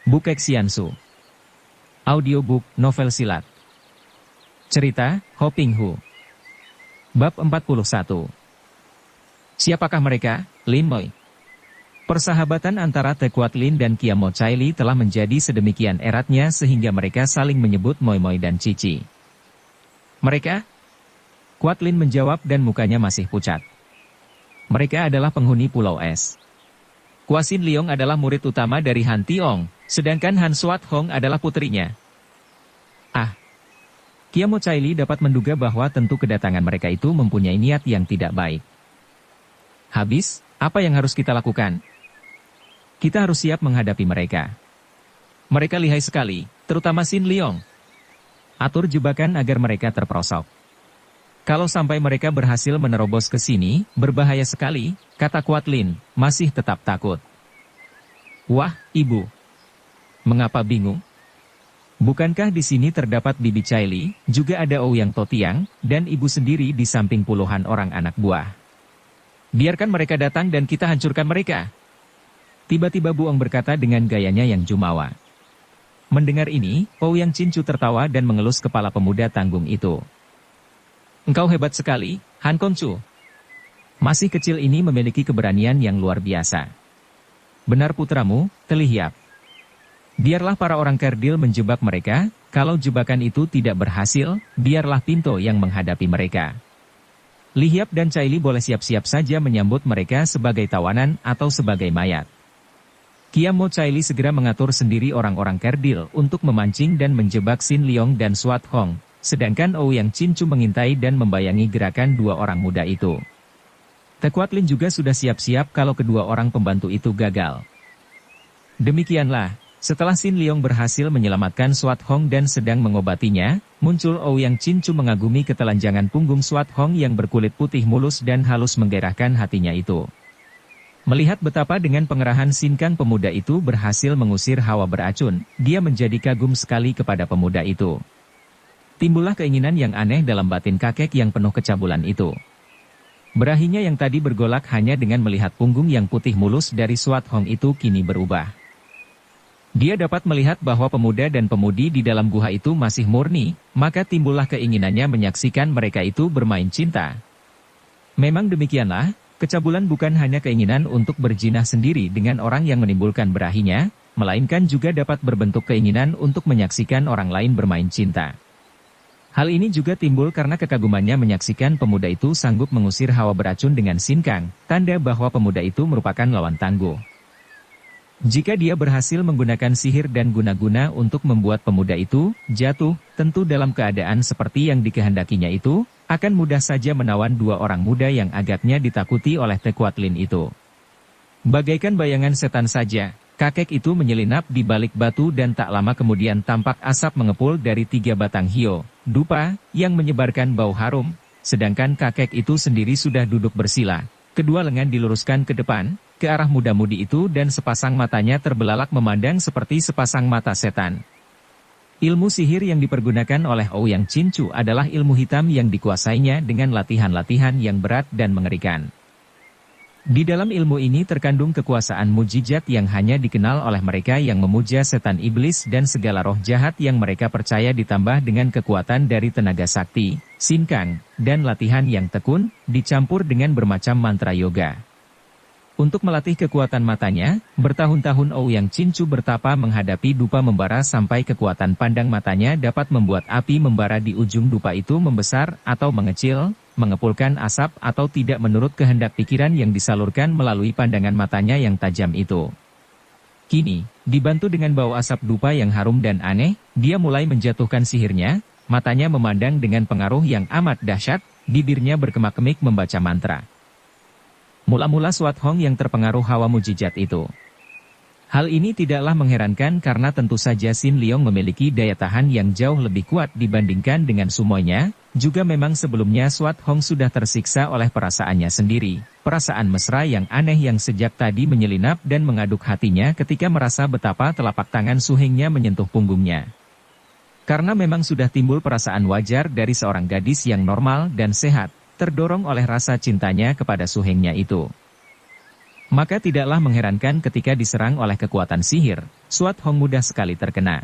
Bukek Xiansu. Audiobook novel silat. Cerita, Ho Ping Hu. Bab 41. Siapakah mereka? Lin Moi. Persahabatan antara Te Kuat Lin dan Kiamo Chai Li telah menjadi sedemikian eratnya sehingga mereka saling menyebut Moi Moi dan Cici. Mereka? Kuat Lin menjawab dan mukanya masih pucat. Mereka adalah penghuni Pulau Es. Kuasin Liong adalah murid utama dari Han Tiong, sedangkan Han Suat Hong adalah putrinya. Ah. Kiamo Chai Li dapat menduga bahwa tentu kedatangan mereka itu mempunyai niat yang tidak baik. Habis, apa yang harus kita lakukan? Kita harus siap menghadapi mereka. Mereka lihai sekali, terutama Sin Liong. Atur jebakan agar mereka terperosok. Kalau sampai mereka berhasil menerobos ke sini, berbahaya sekali, kata Kuat Lin, masih tetap takut. Wah, Ibu. Mengapa bingung? Bukankah di sini terdapat Bibi Chai Li, juga ada Ouyang Totiang, dan Ibu sendiri di samping puluhan orang anak buah. Biarkan mereka datang dan kita hancurkan mereka. Tiba-tiba Buong berkata dengan gayanya yang jumawa. Mendengar ini, Ouyang Cincu tertawa dan mengelus kepala pemuda tanggung itu. Engkau hebat sekali, Han Kongcu. Masih kecil ini memiliki keberanian yang luar biasa. Benar putramu, Telihiap. Biarlah para orang kerdil menjebak mereka, kalau jebakan itu tidak berhasil, biarlah Pinto yang menghadapi mereka. Lihiap dan Chai Li boleh siap-siap saja menyambut mereka sebagai tawanan atau sebagai mayat. Kiamo Chai Li segera mengatur sendiri orang-orang kerdil untuk memancing dan menjebak Sin Liong dan Suat Hong. Sedangkan Ouyang Cincu mengintai dan membayangi gerakan dua orang muda itu. Te Kuat Lin juga sudah siap-siap kalau kedua orang pembantu itu gagal. Demikianlah, setelah Sin Liong berhasil menyelamatkan Suat Hong dan sedang mengobatinya, muncul Ouyang Cincu mengagumi ketelanjangan punggung Suat Hong yang berkulit putih mulus dan halus menggairahkan hatinya itu. Melihat betapa dengan pengerahan sinkang pemuda itu berhasil mengusir hawa beracun, dia menjadi kagum sekali kepada pemuda itu. Timbullah keinginan yang aneh dalam batin kakek yang penuh kecabulan itu. Berahinya yang tadi bergolak hanya dengan melihat punggung yang putih mulus dari Suat Hong itu kini berubah. Dia dapat melihat bahwa pemuda dan pemudi di dalam gua itu masih murni, maka timbullah keinginannya menyaksikan mereka itu bermain cinta. Memang demikianlah, kecabulan bukan hanya keinginan untuk berjinah sendiri dengan orang yang menimbulkan berahinya, melainkan juga dapat berbentuk keinginan untuk menyaksikan orang lain bermain cinta. Hal ini juga timbul karena kekagumannya menyaksikan pemuda itu sanggup mengusir hawa beracun dengan sinkang, tanda bahwa pemuda itu merupakan lawan tangguh. Jika dia berhasil menggunakan sihir dan guna-guna untuk membuat pemuda itu jatuh, tentu dalam keadaan seperti yang dikehendakinya itu, akan mudah saja menawan dua orang muda yang agaknya ditakuti oleh Te Kuat Lin itu. Bagaikan bayangan setan saja, kakek itu menyelinap di balik batu dan tak lama kemudian tampak asap mengepul dari 3 batang hio, dupa, yang menyebarkan bau harum, sedangkan kakek itu sendiri sudah duduk bersila. Kedua lengan diluruskan ke depan, ke arah muda-mudi itu dan sepasang matanya terbelalak memandang seperti sepasang mata setan. Ilmu sihir yang dipergunakan oleh Ouyang Cincu adalah ilmu hitam yang dikuasainya dengan latihan-latihan yang berat dan mengerikan. Di dalam ilmu ini terkandung kekuasaan mujizat yang hanya dikenal oleh mereka yang memuja setan iblis dan segala roh jahat yang mereka percaya ditambah dengan kekuatan dari tenaga sakti, sinkang, dan latihan yang tekun, dicampur dengan bermacam mantra yoga. Untuk melatih kekuatan matanya, bertahun-tahun Ouyang Cincu bertapa menghadapi dupa membara sampai kekuatan pandang matanya dapat membuat api membara di ujung dupa itu membesar atau mengecil, mengepulkan asap atau tidak menurut kehendak pikiran yang disalurkan melalui pandangan matanya yang tajam itu. Kini, dibantu dengan bau asap dupa yang harum dan aneh, dia mulai menjatuhkan sihirnya, matanya memandang dengan pengaruh yang amat dahsyat, bibirnya berkemak-kemik membaca mantra. Mula-mula Suat Hong yang terpengaruh hawa mujizat itu. Hal ini tidaklah mengherankan karena tentu saja Sin Liong memiliki daya tahan yang jauh lebih kuat dibandingkan dengan sumoinya, juga memang sebelumnya Suat Hong sudah tersiksa oleh perasaannya sendiri, perasaan mesra yang aneh yang sejak tadi menyelinap dan mengaduk hatinya ketika merasa betapa telapak tangan suhengnya menyentuh punggungnya. Karena memang sudah timbul perasaan wajar dari seorang gadis yang normal dan sehat, terdorong oleh rasa cintanya kepada suhengnya itu. Maka tidaklah mengherankan ketika diserang oleh kekuatan sihir, Swat Hong mudah sekali terkena.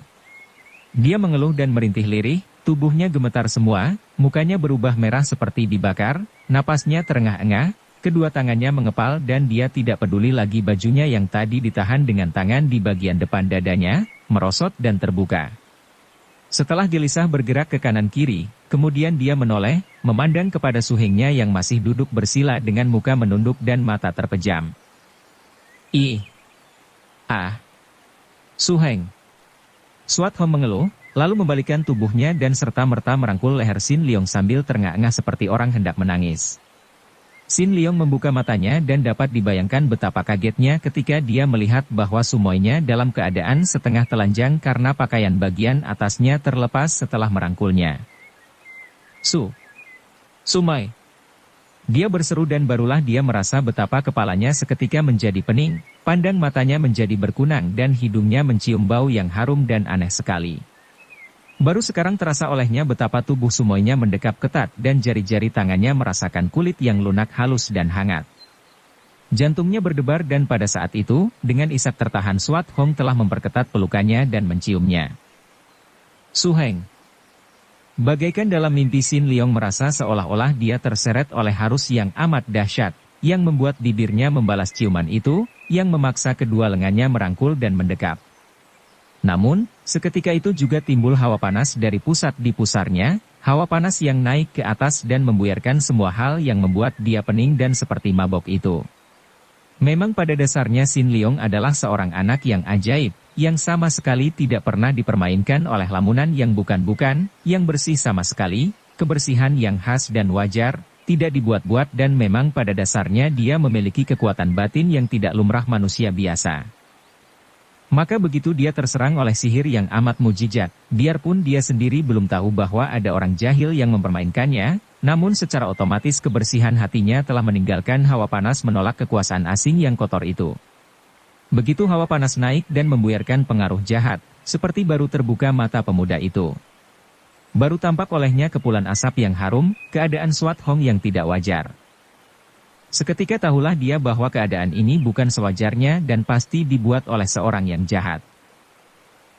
Dia mengeluh dan merintih lirih, tubuhnya gemetar semua, mukanya berubah merah seperti dibakar, napasnya terengah-engah, kedua tangannya mengepal dan dia tidak peduli lagi bajunya yang tadi ditahan dengan tangan di bagian depan dadanya, merosot dan terbuka. Setelah gelisah bergerak ke kanan-kiri, kemudian dia menoleh, memandang kepada suhengnya yang masih duduk bersila dengan muka menunduk dan mata terpejam. Suheng. Swat Hong mengeluh, lalu membalikkan tubuhnya dan serta-merta merangkul leher Sin Leong sambil terengah-engah seperti orang hendak menangis. Sin Leong membuka matanya dan dapat dibayangkan betapa kagetnya ketika dia melihat bahwa sumoinya dalam keadaan setengah telanjang karena pakaian bagian atasnya terlepas setelah merangkulnya. Sumai. Dia berseru dan barulah dia merasa betapa kepalanya seketika menjadi pening, pandang matanya menjadi berkunang dan hidungnya mencium bau yang harum dan aneh sekali. Baru sekarang terasa olehnya betapa tubuh sumoinya mendekap ketat dan jari-jari tangannya merasakan kulit yang lunak halus dan hangat. Jantungnya berdebar dan pada saat itu, dengan isak tertahan Swat Hong telah memperketat pelukannya dan menciumnya. Suheng. Bagaikan dalam mimpi Sin Leong merasa seolah-olah dia terseret oleh arus yang amat dahsyat, yang membuat bibirnya membalas ciuman itu, yang memaksa kedua lengannya merangkul dan mendekap. Namun, seketika itu juga timbul hawa panas dari pusat di pusarnya, hawa panas yang naik ke atas dan membuyarkan semua hal yang membuat dia pening dan seperti mabok itu. Memang pada dasarnya Sin Leong adalah seorang anak yang ajaib, yang sama sekali tidak pernah dipermainkan oleh lamunan yang bukan-bukan, yang bersih sama sekali, kebersihan yang khas dan wajar, tidak dibuat-buat dan memang pada dasarnya dia memiliki kekuatan batin yang tidak lumrah manusia biasa. Maka begitu dia terserang oleh sihir yang amat mujizat, biarpun dia sendiri belum tahu bahwa ada orang jahil yang mempermainkannya, namun secara otomatis kebersihan hatinya telah meninggalkan hawa panas menolak kekuasaan asing yang kotor itu. Begitu hawa panas naik dan membuyarkan pengaruh jahat, seperti baru terbuka mata pemuda itu. Baru tampak olehnya kepulan asap yang harum, keadaan Swat Hong yang tidak wajar. Seketika tahulah dia bahwa keadaan ini bukan sewajarnya dan pasti dibuat oleh seorang yang jahat.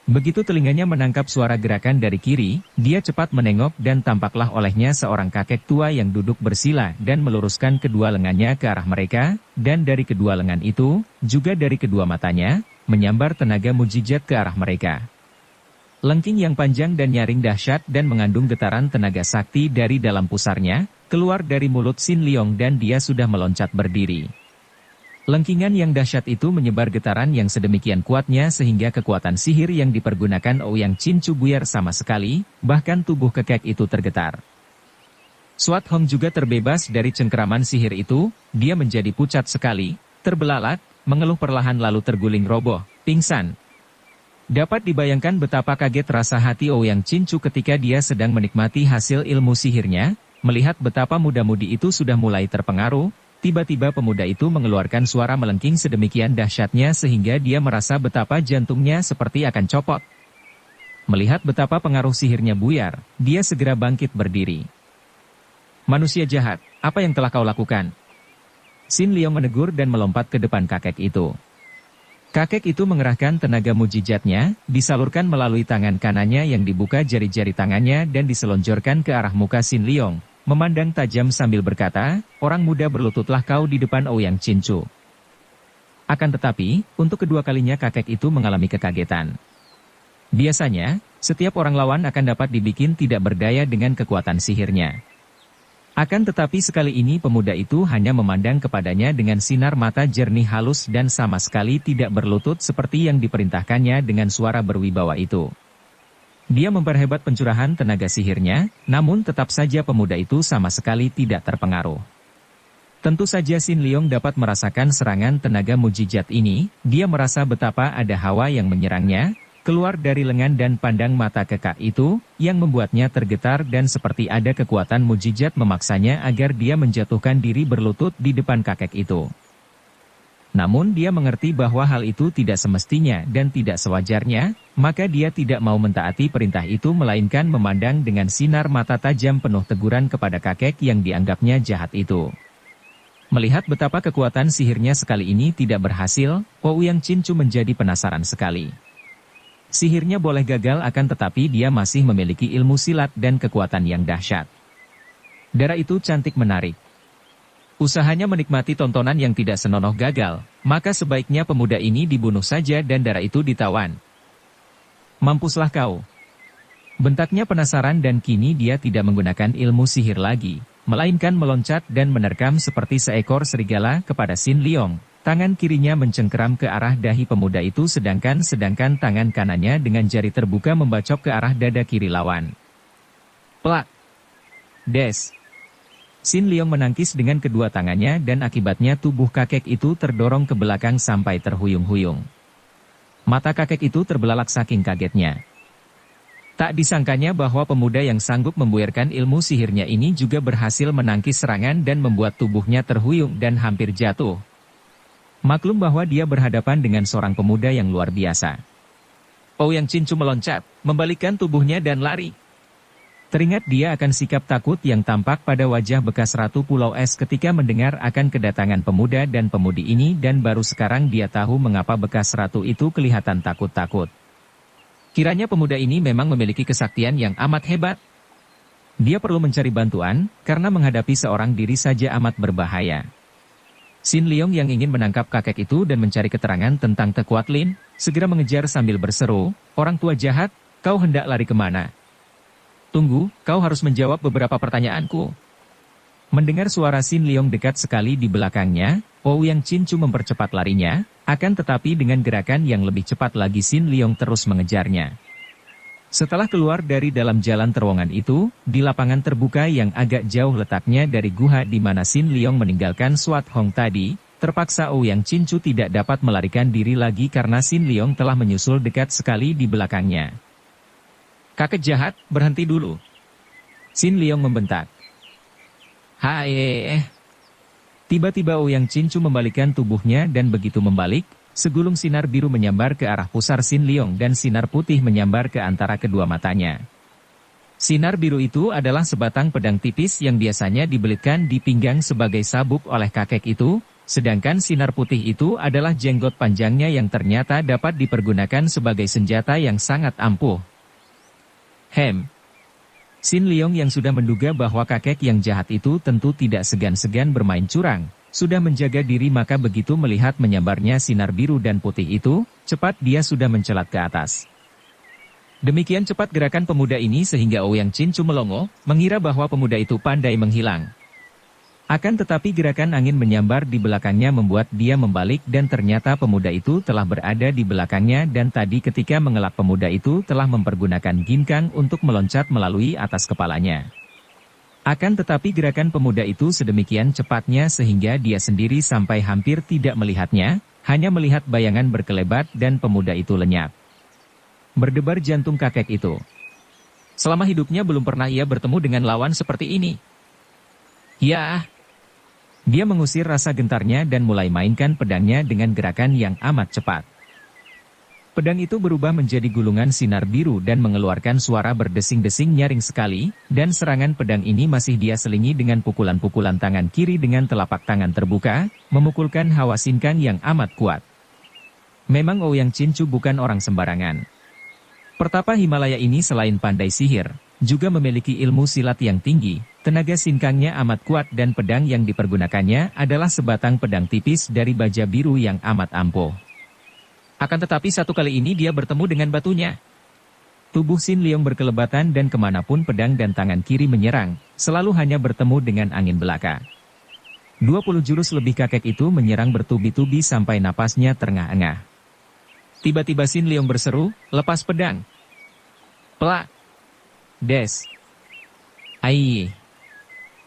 Begitu telinganya menangkap suara gerakan dari kiri, dia cepat menengok dan tampaklah olehnya seorang kakek tua yang duduk bersila dan meluruskan kedua lengannya ke arah mereka, dan dari kedua lengan itu, juga dari kedua matanya, menyambar tenaga mujizat ke arah mereka. Lengking yang panjang dan nyaring dahsyat dan mengandung getaran tenaga sakti dari dalam pusarnya, keluar dari mulut Sin Leong dan dia sudah meloncat berdiri. Lengkingan yang dahsyat itu menyebar getaran yang sedemikian kuatnya sehingga kekuatan sihir yang dipergunakan Ouyang Chin Chu buyar sama sekali, bahkan tubuh kekek itu tergetar. Swat Hong juga terbebas dari cengkeraman sihir itu, dia menjadi pucat sekali, terbelalak, mengeluh perlahan lalu terguling roboh, pingsan. Dapat dibayangkan betapa kaget rasa hati Ouyang Chin Chu ketika dia sedang menikmati hasil ilmu sihirnya, melihat betapa muda-mudi itu sudah mulai terpengaruh, tiba-tiba pemuda itu mengeluarkan suara melengking sedemikian dahsyatnya sehingga dia merasa betapa jantungnya seperti akan copot. Melihat betapa pengaruh sihirnya buyar, dia segera bangkit berdiri. Manusia jahat, apa yang telah kau lakukan? Sin Leong menegur dan melompat ke depan kakek itu. Kakek itu mengerahkan tenaga mujizatnya, disalurkan melalui tangan kanannya yang dibuka jari-jari tangannya dan diselonjorkan ke arah muka Sin Leong, memandang tajam sambil berkata, orang muda berlututlah kau di depan Ouyang Chin Chu. Akan tetapi, untuk kedua kalinya kakek itu mengalami kekagetan. Biasanya, setiap orang lawan akan dapat dibikin tidak berdaya dengan kekuatan sihirnya. Akan tetapi sekali ini pemuda itu hanya memandang kepadanya dengan sinar mata jernih halus dan sama sekali tidak berlutut seperti yang diperintahkannya dengan suara berwibawa itu. Dia memperhebat pencurahan tenaga sihirnya, namun tetap saja pemuda itu sama sekali tidak terpengaruh. Tentu saja Sin Leong dapat merasakan serangan tenaga mujizat ini, dia merasa betapa ada hawa yang menyerangnya, keluar dari lengan dan pandang mata kekak itu, yang membuatnya tergetar dan seperti ada kekuatan mujizat memaksanya agar dia menjatuhkan diri berlutut di depan kakek itu. Namun dia mengerti bahwa hal itu tidak semestinya dan tidak sewajarnya, maka dia tidak mau mentaati perintah itu melainkan memandang dengan sinar mata tajam penuh teguran kepada kakek yang dianggapnya jahat itu. Melihat betapa kekuatan sihirnya sekali ini tidak berhasil, Ouyang Chinchu menjadi penasaran sekali. Sihirnya boleh gagal akan tetapi dia masih memiliki ilmu silat dan kekuatan yang dahsyat. Darah itu cantik menarik. Usahanya menikmati tontonan yang tidak senonoh gagal, maka sebaiknya pemuda ini dibunuh saja dan darah itu ditawan. Mampuslah kau. Bentaknya penasaran dan kini dia tidak menggunakan ilmu sihir lagi, melainkan meloncat dan menerkam seperti seekor serigala kepada Xin Liong. Tangan kirinya mencengkeram ke arah dahi pemuda itu sedangkan tangan kanannya dengan jari terbuka membacok ke arah dada kiri lawan. Plak! Des! Xin Liong menangkis dengan kedua tangannya dan akibatnya tubuh kakek itu terdorong ke belakang sampai terhuyung-huyung. Mata kakek itu terbelalak saking kagetnya. Tak disangkanya bahwa pemuda yang sanggup membuirkan ilmu sihirnya ini juga berhasil menangkis serangan dan membuat tubuhnya terhuyung dan hampir jatuh. Maklum bahwa dia berhadapan dengan seorang pemuda yang luar biasa. Ouyang Chinchu meloncat, membalikkan tubuhnya dan lari. Teringat dia akan sikap takut yang tampak pada wajah bekas Ratu Pulau Es ketika mendengar akan kedatangan pemuda dan pemudi ini dan baru sekarang dia tahu mengapa bekas ratu itu kelihatan takut-takut. Kiranya pemuda ini memang memiliki kesaktian yang amat hebat. Dia perlu mencari bantuan, karena menghadapi seorang diri saja amat berbahaya. Xin Liong yang ingin menangkap kakek itu dan mencari keterangan tentang Tekuat Lin, segera mengejar sambil berseru, "Orang tua jahat, kau hendak lari kemana? Tunggu, kau harus menjawab beberapa pertanyaanku." Mendengar suara Xin Liong dekat sekali di belakangnya, Ouyang Chinchu mempercepat larinya, akan tetapi dengan gerakan yang lebih cepat lagi Xin Liong terus mengejarnya. Setelah keluar dari dalam jalan terowongan itu, di lapangan terbuka yang agak jauh letaknya dari guha di mana Xin Liong meninggalkan Swat Hong tadi, terpaksa Ouyang Chinchu tidak dapat melarikan diri lagi karena Xin Liong telah menyusul dekat sekali di belakangnya. "Kakek jahat, berhenti dulu!" Xin Liong membentak. "Hai!" Tiba-tiba Ouyang Chinchu membalikkan tubuhnya dan begitu membalik, segulung sinar biru menyambar ke arah pusar Xin Liong dan sinar putih menyambar ke antara kedua matanya. Sinar biru itu adalah sebatang pedang tipis yang biasanya dibelitkan di pinggang sebagai sabuk oleh kakek itu, sedangkan sinar putih itu adalah jenggot panjangnya yang ternyata dapat dipergunakan sebagai senjata yang sangat ampuh. Xin Liong yang sudah menduga bahwa kakek yang jahat itu tentu tidak segan-segan bermain curang, sudah menjaga diri maka begitu melihat menyambarnya sinar biru dan putih itu, cepat dia sudah mencelat ke atas. Demikian cepat gerakan pemuda ini sehingga Ouyang Chinchu melongo, mengira bahwa pemuda itu pandai menghilang. Akan tetapi gerakan angin menyambar di belakangnya membuat dia membalik dan ternyata pemuda itu telah berada di belakangnya dan tadi ketika mengelak pemuda itu telah mempergunakan ginkang untuk meloncat melalui atas kepalanya. Akan tetapi gerakan pemuda itu sedemikian cepatnya sehingga dia sendiri sampai hampir tidak melihatnya, hanya melihat bayangan berkelebat dan pemuda itu lenyap. Berdebar jantung kakek itu. Selama hidupnya belum pernah ia bertemu dengan lawan seperti ini. Ya! Dia mengusir rasa gentarnya dan mulai mainkan pedangnya dengan gerakan yang amat cepat. Pedang itu berubah menjadi gulungan sinar biru dan mengeluarkan suara berdesing-desing nyaring sekali, dan serangan pedang ini masih dia selingi dengan pukulan-pukulan tangan kiri dengan telapak tangan terbuka, memukulkan hawa sinkang yang amat kuat. Memang Ouyang Chinchu bukan orang sembarangan. Pertapa Himalaya ini selain pandai sihir, juga memiliki ilmu silat yang tinggi, tenaga sinkangnya amat kuat dan pedang yang dipergunakannya adalah sebatang pedang tipis dari baja biru yang amat ampuh. Akan tetapi satu kali ini dia bertemu dengan batunya. Tubuh Xin Liong berkelebatan dan kemanapun pedang dan tangan kiri menyerang, selalu hanya bertemu dengan angin belaka. 20 jurus lebih kakek itu menyerang bertubi-tubi sampai napasnya terengah-engah. Tiba-tiba Xin Liong berseru, "Lepas pedang!" Plak! Des! Ai!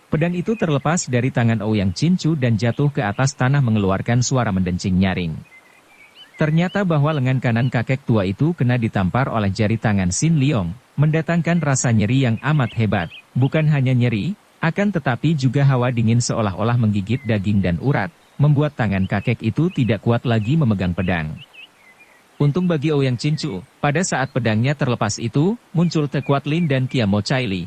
Pedang itu terlepas dari tangan Ouyang Chinchu dan jatuh ke atas tanah mengeluarkan suara mendencing nyaring. Ternyata bahwa lengan kanan kakek tua itu kena ditampar oleh jari tangan Xin Liong, mendatangkan rasa nyeri yang amat hebat, bukan hanya nyeri, akan tetapi juga hawa dingin seolah-olah menggigit daging dan urat, membuat tangan kakek itu tidak kuat lagi memegang pedang. Untung bagi Ouyang Chinchu, pada saat pedangnya terlepas itu, muncul Tekuat Lin dan Kia Mo Chai Li.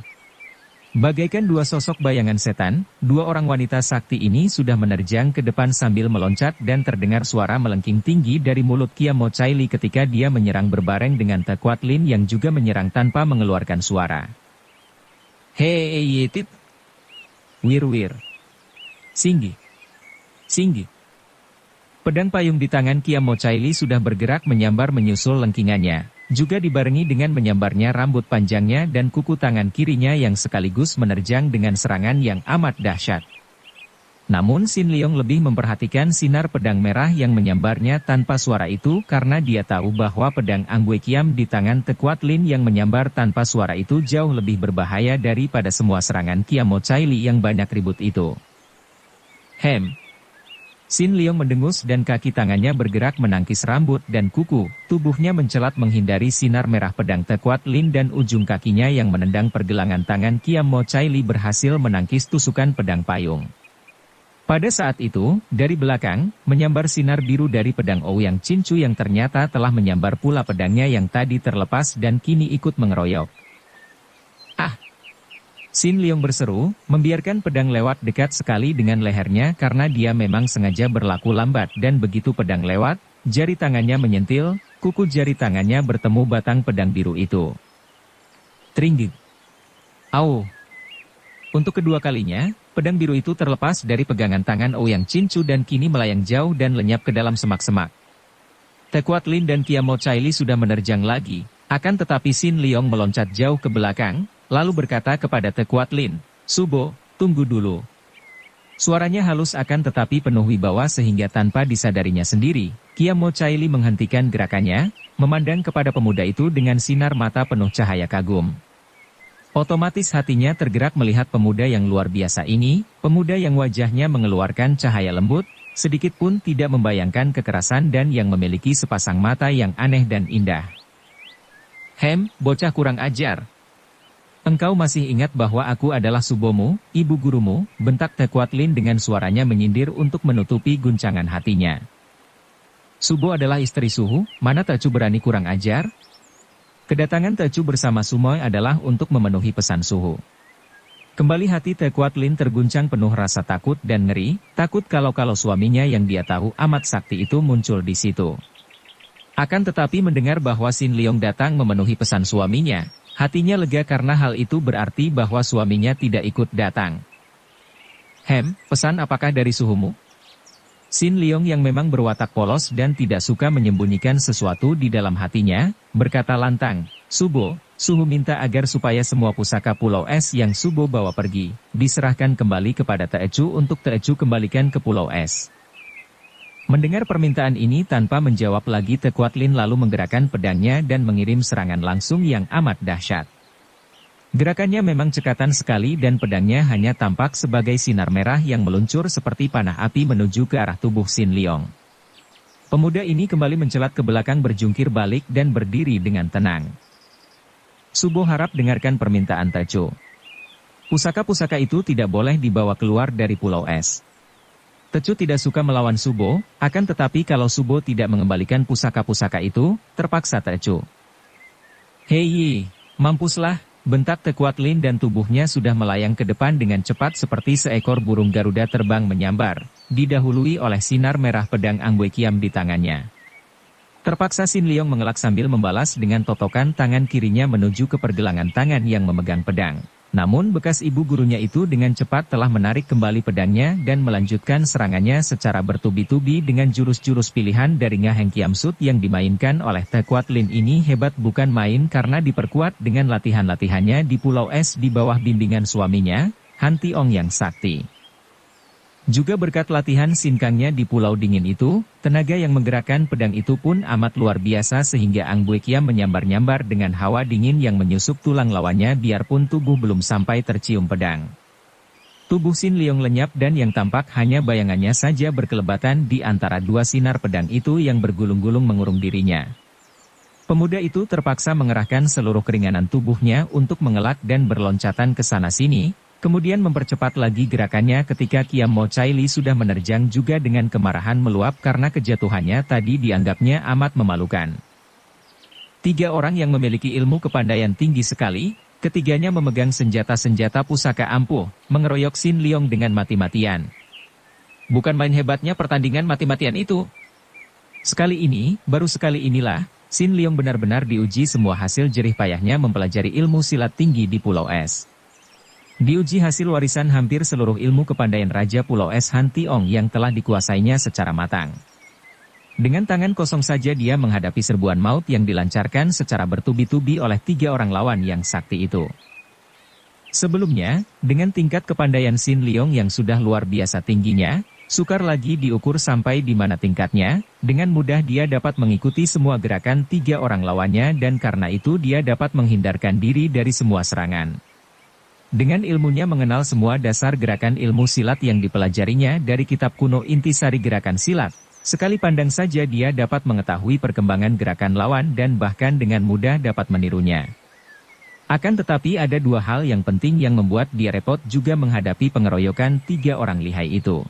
Bagaikan dua sosok bayangan setan, dua orang wanita sakti ini sudah menerjang ke depan sambil meloncat dan terdengar suara melengking tinggi dari mulut Kia Mo Chai Li ketika dia menyerang berbareng dengan Te Kuat Lin yang juga menyerang tanpa mengeluarkan suara. Hei yetit. Wir wir. Singgi. Singgi. Pedang payung di tangan Kia Mo Chai Li sudah bergerak menyambar menyusul lengkingannya. Juga dibarengi dengan menyambarnya rambut panjangnya dan kuku tangan kirinya yang sekaligus menerjang dengan serangan yang amat dahsyat. Namun Sin Leong lebih memperhatikan sinar pedang merah yang menyambarnya tanpa suara itu karena dia tahu bahwa pedang Anggue Kiam di tangan Te Kuat Lin yang menyambar tanpa suara itu jauh lebih berbahaya daripada semua serangan Kia Mo Chai Li yang banyak ribut itu. Sin Leong mendengus dan kaki tangannya bergerak menangkis rambut dan kuku, tubuhnya mencelat menghindari sinar merah pedang Te Kuat Lin dan ujung kakinya yang menendang pergelangan tangan Kia Mo Chai Li berhasil menangkis tusukan pedang payung. Pada saat itu, dari belakang, menyambar sinar biru dari pedang Ouyang Cincu yang ternyata telah menyambar pula pedangnya yang tadi terlepas dan kini ikut mengeroyok. Sin Leong berseru, membiarkan pedang lewat dekat sekali dengan lehernya karena dia memang sengaja berlaku lambat dan begitu pedang lewat, jari tangannya menyentil, kuku jari tangannya bertemu batang pedang biru itu. Tringgit. Au. Untuk kedua kalinya, pedang biru itu terlepas dari pegangan tangan Ouyang Cincu dan kini melayang jauh dan lenyap ke dalam semak-semak. Te Kuat Lin dan Kia Mo Chai Li sudah menerjang lagi, akan tetapi Sin Leong meloncat jauh ke belakang, lalu berkata kepada Te Kuat Lin, "Subo, tunggu dulu." Suaranya halus akan tetapi penuh wibawa sehingga tanpa disadarinya sendiri, Kia Mo Chai Li menghentikan gerakannya, memandang kepada pemuda itu dengan sinar mata penuh cahaya kagum. Otomatis hatinya tergerak melihat pemuda yang luar biasa ini, pemuda yang wajahnya mengeluarkan cahaya lembut, sedikit pun tidak membayangkan kekerasan dan yang memiliki sepasang mata yang aneh dan indah. Bocah kurang ajar. Engkau masih ingat bahwa aku adalah Subomu, ibu gurumu, bentak Te Kuat Lin dengan suaranya menyindir untuk menutupi guncangan hatinya. Subo adalah istri Suhu, mana Tecu berani kurang ajar? Kedatangan Tecu bersama Sumoy adalah untuk memenuhi pesan Suhu. Kembali hati Te Kuat Lin terguncang penuh rasa takut dan ngeri, takut kalau suaminya yang dia tahu amat sakti itu muncul di situ. Akan tetapi mendengar bahwa Sin Leong datang memenuhi pesan suaminya, hatinya lega karena hal itu berarti bahwa suaminya tidak ikut datang. Pesan apakah dari suhumu? Sin Leong yang memang berwatak polos dan tidak suka menyembunyikan sesuatu di dalam hatinya, berkata lantang, Subo, Suhu minta agar supaya semua pusaka Pulau Es yang Subo bawa pergi, diserahkan kembali kepada Tecu untuk Tecu kembalikan ke Pulau Es. Mendengar permintaan ini tanpa menjawab lagi Te Kuat Lin lalu menggerakkan pedangnya dan mengirim serangan langsung yang amat dahsyat. Gerakannya memang cekatan sekali dan pedangnya hanya tampak sebagai sinar merah yang meluncur seperti panah api menuju ke arah tubuh Sin Leong. Pemuda ini kembali mencelat ke belakang berjungkir balik dan berdiri dengan tenang. Subo harap dengarkan permintaan Tecu. Pusaka-pusaka itu tidak boleh dibawa keluar dari Pulau Es. Tecu tidak suka melawan Subo, akan tetapi kalau Subo tidak mengembalikan pusaka-pusaka itu, terpaksa Tecu. Hei, mampuslah, bentak Te Kuat Lin dan tubuhnya sudah melayang ke depan dengan cepat seperti seekor burung Garuda terbang menyambar, didahului oleh sinar merah pedang Anggue Kiam di tangannya. Terpaksa Sin Leong mengelak sambil membalas dengan totokan tangan kirinya menuju ke pergelangan tangan yang memegang pedang. Namun bekas ibu gurunya itu dengan cepat telah menarik kembali pedangnya dan melanjutkan serangannya secara bertubi-tubi dengan jurus-jurus pilihan dari Ngaheng Kiam Sut yang dimainkan oleh Te Kuat Lin ini hebat bukan main karena diperkuat dengan latihan-latihannya di Pulau Es di bawah bimbingan suaminya, Han Tiong yang sakti. Juga berkat latihan sinkangnya di Pulau Dingin itu, tenaga yang menggerakkan pedang itu pun amat luar biasa sehingga Anggue Kiam menyambar-nyambar dengan hawa dingin yang menyusup tulang lawannya biarpun tubuh belum sampai tercium pedang. Tubuh Sin Leong lenyap dan yang tampak hanya bayangannya saja berkelebatan di antara dua sinar pedang itu yang bergulung-gulung mengurung dirinya. Pemuda itu terpaksa mengerahkan seluruh keringanan tubuhnya untuk mengelak dan berloncatan ke sana-sini, kemudian mempercepat lagi gerakannya ketika Kia Mo Chai Li sudah menerjang juga dengan kemarahan meluap karena kejatuhannya tadi dianggapnya amat memalukan. Tiga orang yang memiliki ilmu kepandaian tinggi sekali, Ketiganya memegang senjata-senjata pusaka ampuh, mengeroyok Xin Liong dengan mati-matian. Bukan main hebatnya pertandingan mati-matian itu. Baru sekali inilah, Xin Liong benar-benar diuji semua hasil jerih payahnya mempelajari ilmu silat tinggi di Pulau Es. Diuji hasil warisan hampir seluruh ilmu kepandaian Raja Pulau Es Han Tiong yang telah dikuasainya secara matang. Dengan tangan kosong saja dia menghadapi serbuan maut yang dilancarkan secara bertubi-tubi oleh 3 orang lawan yang sakti itu. Sebelumnya, dengan tingkat kepandaian Xin Liong yang sudah luar biasa tingginya, sukar lagi diukur sampai di mana tingkatnya, dengan mudah dia dapat mengikuti semua gerakan 3 orang lawannya dan karena itu dia dapat menghindarkan diri dari semua serangan. Dengan ilmunya mengenal semua dasar gerakan ilmu silat yang dipelajarinya dari kitab kuno Intisari Gerakan Silat, sekali pandang saja dia dapat mengetahui perkembangan gerakan lawan dan bahkan dengan mudah dapat menirunya. Akan tetapi ada 2 hal yang penting yang membuat dia repot juga menghadapi pengeroyokan 3 orang lihai itu.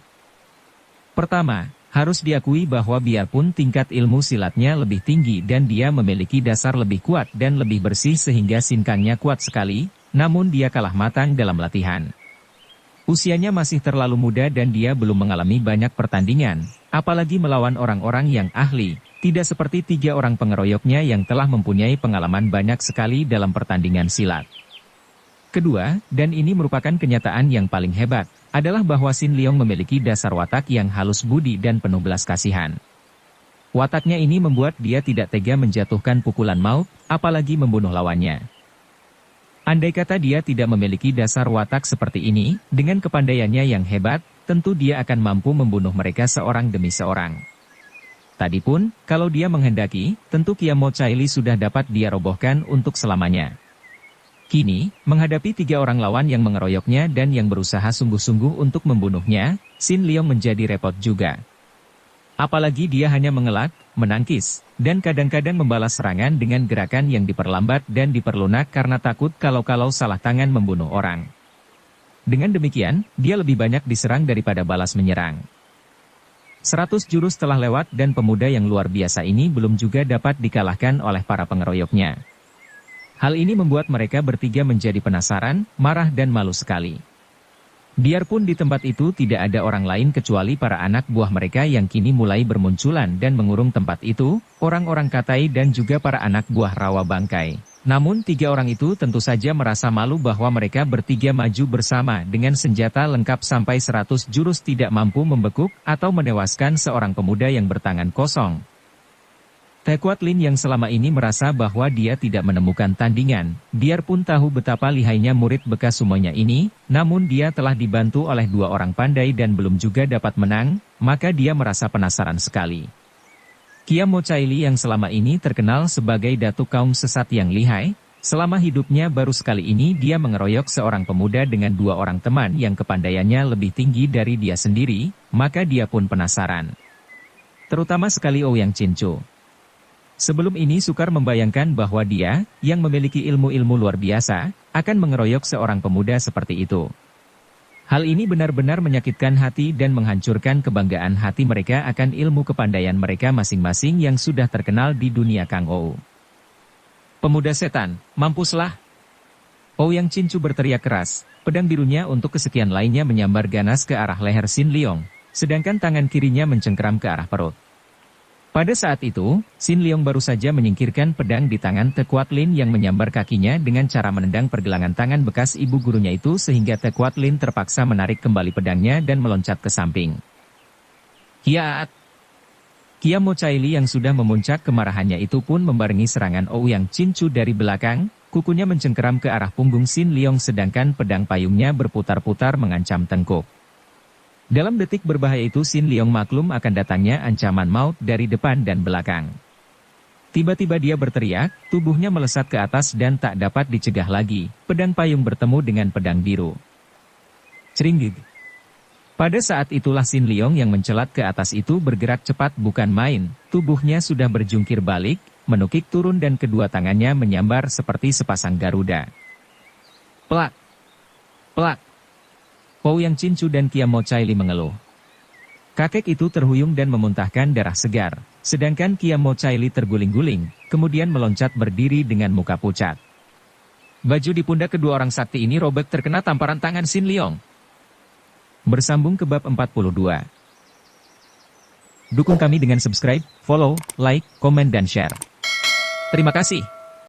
Pertama, harus diakui bahwa biarpun tingkat ilmu silatnya lebih tinggi dan dia memiliki dasar lebih kuat dan lebih bersih sehingga sinkangnya kuat sekali, namun dia kalah matang dalam latihan. Usianya masih terlalu muda dan dia belum mengalami banyak pertandingan, apalagi melawan orang-orang yang ahli, tidak seperti 3 orang pengeroyoknya yang telah mempunyai pengalaman banyak sekali dalam pertandingan silat. Kedua, dan ini merupakan kenyataan yang paling hebat, adalah bahwa Xin Liong memiliki dasar watak yang halus budi dan penuh belas kasihan. Wataknya ini membuat dia tidak tega menjatuhkan pukulan maut, apalagi membunuh lawannya. Andai kata dia tidak memiliki dasar watak seperti ini, dengan kepandaiannya yang hebat, tentu dia akan mampu membunuh mereka seorang demi seorang. Tadi pun, kalau dia menghendaki, tentu Kiamo Caili sudah dapat dia robohkan untuk selamanya. Kini, menghadapi 3 orang lawan yang mengeroyoknya dan yang berusaha sungguh-sungguh untuk membunuhnya, Xin Liong menjadi repot juga. Apalagi dia hanya mengelak, menangkis, dan kadang-kadang membalas serangan dengan gerakan yang diperlambat dan diperlunak karena takut kalau-kalau salah tangan membunuh orang. Dengan demikian, dia lebih banyak diserang daripada balas menyerang. 100 jurus telah lewat dan pemuda yang luar biasa ini belum juga dapat dikalahkan oleh para pengeroyoknya. Hal ini membuat mereka bertiga menjadi penasaran, marah dan malu sekali. Biarpun di tempat itu tidak ada orang lain kecuali para anak buah mereka yang kini mulai bermunculan dan mengurung tempat itu, orang-orang Katai dan juga para anak buah Rawa Bangkai. Namun 3 orang itu tentu saja merasa malu bahwa mereka bertiga maju bersama dengan senjata lengkap sampai 100 jurus tidak mampu membekuk atau menewaskan seorang pemuda yang bertangan kosong. Tekuat Lin yang selama ini merasa bahwa dia tidak menemukan tandingan, biarpun tahu betapa lihainya murid bekas sumonya ini, namun dia telah dibantu oleh 2 orang pandai dan belum juga dapat menang, maka dia merasa penasaran sekali. Kiamo Caili yang selama ini terkenal sebagai datuk kaum sesat yang lihai, selama hidupnya baru sekali ini dia mengeroyok seorang pemuda dengan 2 orang teman yang kepandaiannya lebih tinggi dari dia sendiri, maka dia pun penasaran. Terutama sekali Ouyang Chinchu. Sebelum ini sukar membayangkan bahwa dia, yang memiliki ilmu-ilmu luar biasa, akan mengeroyok seorang pemuda seperti itu. Hal ini benar-benar menyakitkan hati dan menghancurkan kebanggaan hati mereka akan ilmu kepandaian mereka masing-masing yang sudah terkenal di dunia Kang Ou. Pemuda setan, mampuslah! Ouyang Chinchu berteriak keras, pedang birunya untuk kesekian lainnya menyambar ganas ke arah leher Xin Liong, sedangkan tangan kirinya mencengkeram ke arah perut. Pada saat itu, Xin Liong baru saja menyingkirkan pedang di tangan Tekuat Lin yang menyambar kakinya dengan cara menendang pergelangan tangan bekas ibu gurunya itu sehingga Tekuat Lin terpaksa menarik kembali pedangnya dan meloncat ke samping. Hiat! Kiamo Caili yang sudah memuncak kemarahannya itu pun membarengi serangan Ouyang Chinchu dari belakang, kukunya mencengkeram ke arah punggung Xin Liong sedangkan pedang payungnya berputar-putar mengancam tengkuk. Dalam detik berbahaya itu Xin Liong maklum akan datangnya ancaman maut dari depan dan belakang. Tiba-tiba dia berteriak, tubuhnya melesat ke atas dan tak dapat dicegah lagi, pedang payung bertemu dengan pedang biru. Ceringgig. Pada saat itulah Xin Liong yang mencelat ke atas itu bergerak cepat bukan main, tubuhnya sudah berjungkir balik, menukik turun dan kedua tangannya menyambar seperti sepasang garuda. Plak! Plak! Ouyang Chinchu dan Kiamo Caili mengeluh. Kakek itu terhuyung dan memuntahkan darah segar, sedangkan Kiamo Caili terguling-guling, kemudian meloncat berdiri dengan muka pucat. Baju di pundak kedua orang sakti ini robek terkena tamparan tangan Sin Leong. Bersambung ke bab 42. Dukung kami dengan subscribe, follow, like, komen dan share. Terima kasih.